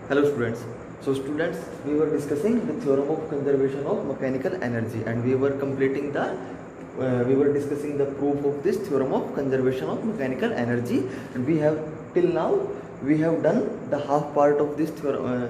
Hello students. So students, we were discussing the theorem of conservation of mechanical energy, and we were discussing the proof of this theorem of conservation of mechanical energy, and we have till now we have done the half part of this theorem,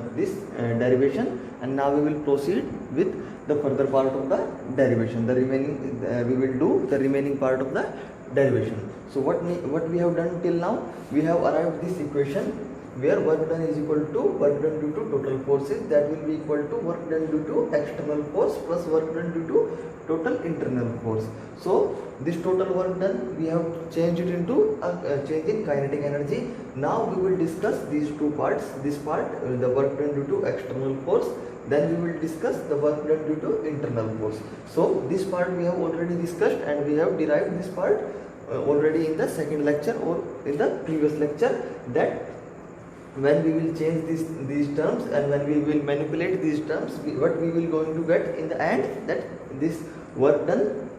derivation, and now we will proceed with the further part of the derivation. The remaining we will do the remaining part of the derivation. So what we have done till now, we have arrived this equation where work done is equal to work done due to total forces, that will be equal to work done due to external force plus work done due to total internal force. So this total work done, we have changed it into a change in kinetic energy. Now we will discuss these two parts. This part, the work done due to external force, then we will discuss the work done due to internal force. So this part we have already discussed, and we have derived this part already in the second lecture or in the previous lecture, that when we will change these terms and when we will manipulate these terms, what we will going to get in the end, that this work done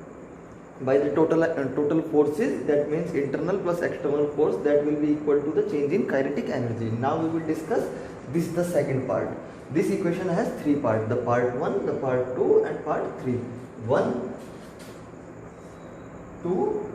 by the total forces, that means internal plus external force, that will be equal to the change in kinetic energy. Now we will discuss this, the second part. This equation has three parts: the part 1, the part 2 and part 3. 1, 2,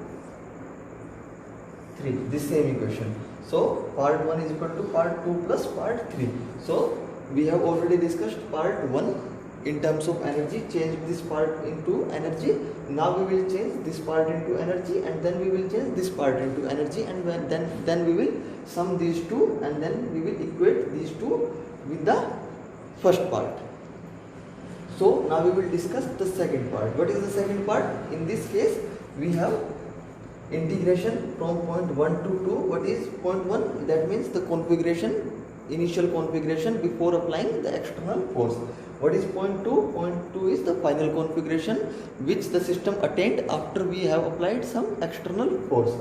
3, this same equation. So part 1 is equal to part 2 plus part 3. So we have already discussed part 1 in terms of energy, change this part into energy. Now we will change this part into energy, and then we will change this part into energy, and then we will sum these two, and then we will equate these two with the first part. So now we will discuss the second part. What is the second part? In this case, we have integration from point 1 to 2. What is point 1? That means the configuration, initial configuration before applying the external force. What is point 2? Point 2 is the final configuration which the system attained after we have applied some external force.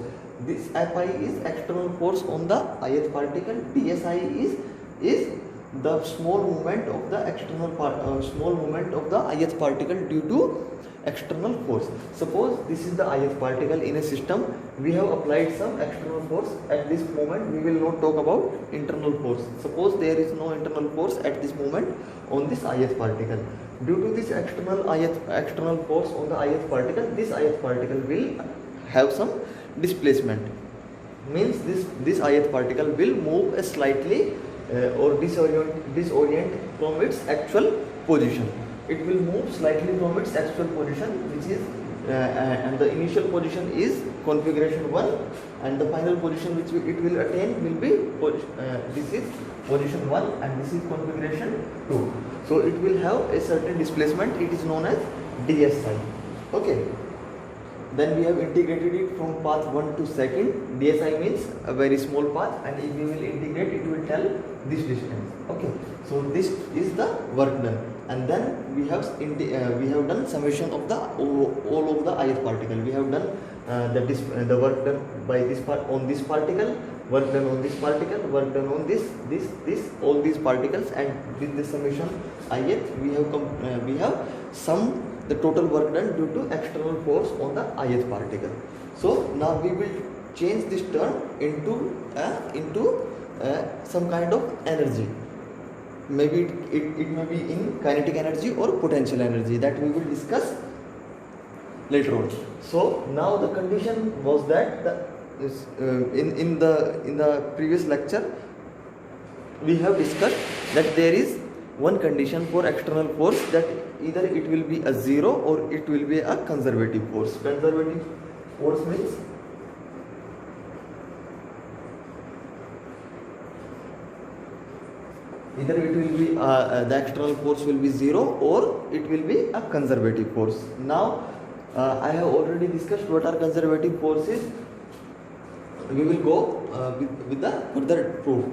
This Fi is external force on the ith particle. Dsi is the small movement of the external small movement of the ith particle due to external force. Suppose this is the ith particle in a system, we have applied some external force. At this moment we will not talk about internal force. Suppose there is no internal force at this moment on this ith particle. Due to this external force on the ith particle, this ith particle will have some displacement. Means this ith particle will move slightly or disorient from its actual position. It will move slightly from its actual position, which is and the initial position is configuration 1, and the final position which it will attain will be this is position 1 and this is configuration 2. So it will have a certain displacement. It is known as dsi. Okay. Then we have integrated it from path 1 to second. dsi means a very small path, and if we will integrate, it will tell this distance. Okay. So this is the work done, and then we have done summation of the all of the ith particle. We have done the work done by this part on this particle, work done on this particle, work done on this all these particles, and with the summation ith we have summed the total work done due to external force on the ith particle. So now we will change this term into some kind of energy. Maybe it may be in kinetic energy or potential energy, that we will discuss later on. So now the condition was that in the previous lecture we have discussed that there is one condition for external force, that either it will be a zero or it will be a conservative force. Conservative force means either it will be the external force will be zero or it will be a conservative force. Now I have already discussed what are conservative forces. We will go with the further proof.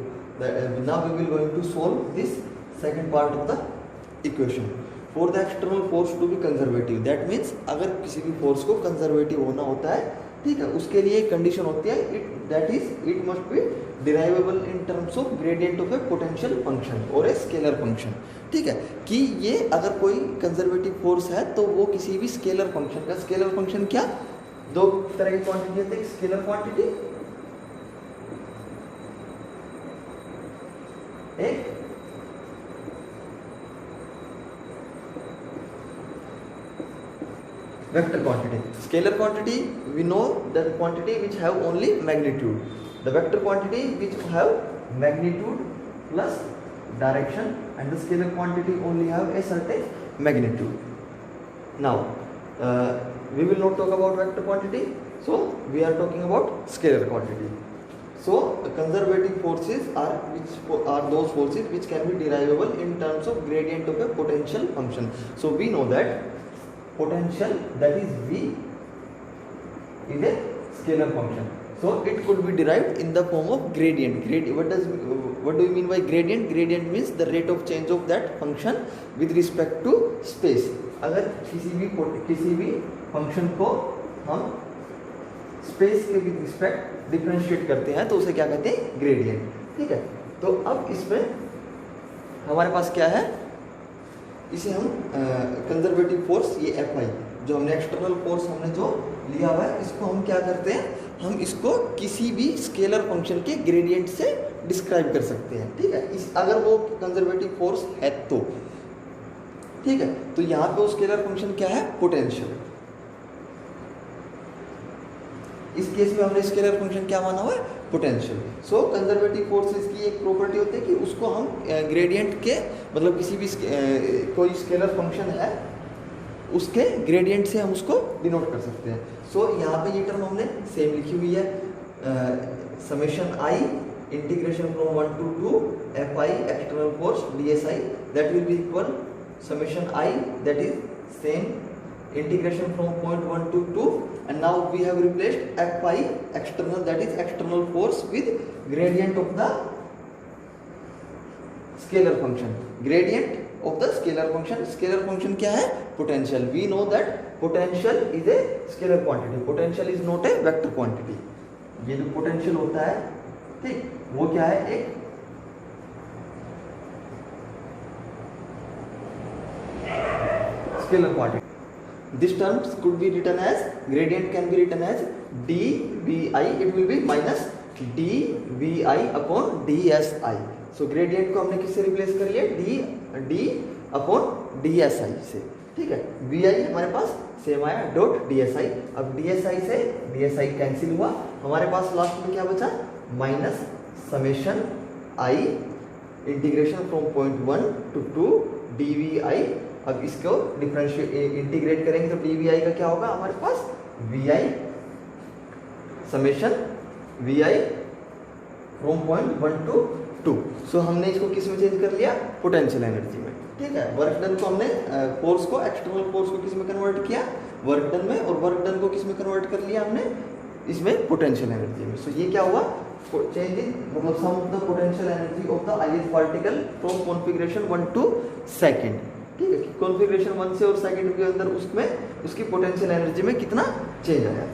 Now we will going to solve this second part of the equation. For the external force to be conservative, that means अगर किसी भी force को conservative होना होता है, ठीक है, उसके लिए एक condition होती है, that is it must be derivable in terms of gradient of a potential function or a scalar function. ठीक है, कि ये अगर कोई conservative force है तो वो किसी भी scalar function का, scalar function क्या, दो तरह की quantity होती है, scalar quantity एक vector quantity. Scalar quantity, we know that quantity which have only magnitude. The vector quantity which have magnitude plus direction, and the scalar quantity only have a certain magnitude. Now we will not talk about vector quantity, so we are talking about scalar quantity. So conservative forces are those forces which can be derivable in terms of gradient of a potential function. So we know that potential, that is V, is a scalar function. So it could be derived in the form of gradient. What do you mean by gradient? Gradient means the rate of change of that function with respect to space. अगर किसी भी function को हम space के with respect differentiate करते हैं तो उसे क्या कहते हैं? ग्रेडियंट. ठीक है. तो अब इसमें हमारे पास क्या है, इसे हम कंजर्वेटिव फोर्स, ये Fi जो हमने एक्सटर्नल फोर्स हमने जो लिया हुआ है, इसको हम क्या करते हैं, हम इसको किसी भी स्केलर फंक्शन के ग्रेडियंट से डिस्क्राइब कर सकते हैं. ठीक है. अगर वो कंजर्वेटिव फोर्स है तो ठीक है. तो यहाँ पे वो स्केलर फंक्शन क्या है? पोटेंशियल. इस केस में हमने स्केलर फंक्शन क्या माना हुआ है? पोटेंशियल. सो कंजर्वेटिव फोर्सेस की एक प्रॉपर्टी होती है कि उसको हम ग्रेडियंट के, मतलब किसी भी कोई स्केलर फंक्शन है उसके ग्रेडियंट से हम उसको डिनोट कर सकते हैं. सो यहाँ पे ये टर्म हमने सेम लिखी हुई है, summation I integration from 1 to 2 Fi external force dSi, that will be equal summation I, that is same integration from point 1 to 2, and now we have replaced Fi external, that is external force, with gradient of the scalar function. Gradient of the scalar function. Scalar function क्या है? Potential. We know that potential is a scalar quantity. Potential is not a vector quantity. ये जो potential होता है, ठीक, वो क्या है? एक scalar quantity. This terms could be written as, gradient can be written as dVi, it will be minus dVi upon dSi. So gradient को हमने किससे रिप्लेस कर लिया? d upon dSi से. ठीक है. Vi हमारे पास सेम आया डॉट dSi. अब dSi से dSi कैंसिल हुआ, हमारे पास लास्ट में क्या बचा? Minus summation i integration from point 1 to 2 dVi. अब इसको डिफरेंशिएट इंटीग्रेट करेंगे तो dVi का क्या होगा हमारे पास? Vi summation Vi from point 1 to 2. सो हमने इसको किस में चेंज कर लिया? पोटेंशियल एनर्जी में. ठीक है. वर्क डन को हमने फोर्स को, एक्सटर्नल फोर्स को किस में कन्वर्ट किया? वर्क डन में. और वर्क डन को किस में कन्वर्ट कर लिया हमने? इसमें पोटेंशियल एनर्जी में. सो ये क्या हुआ? चेंज इन, मतलब sum of the potential energy of the ith particle from configuration 1 to 2. ठीक है. कॉन्फ़िगरेशन 1 से और सेकंड के अंदर उसमें उसकी पोटेंशियल एनर्जी में कितना चेंज आया.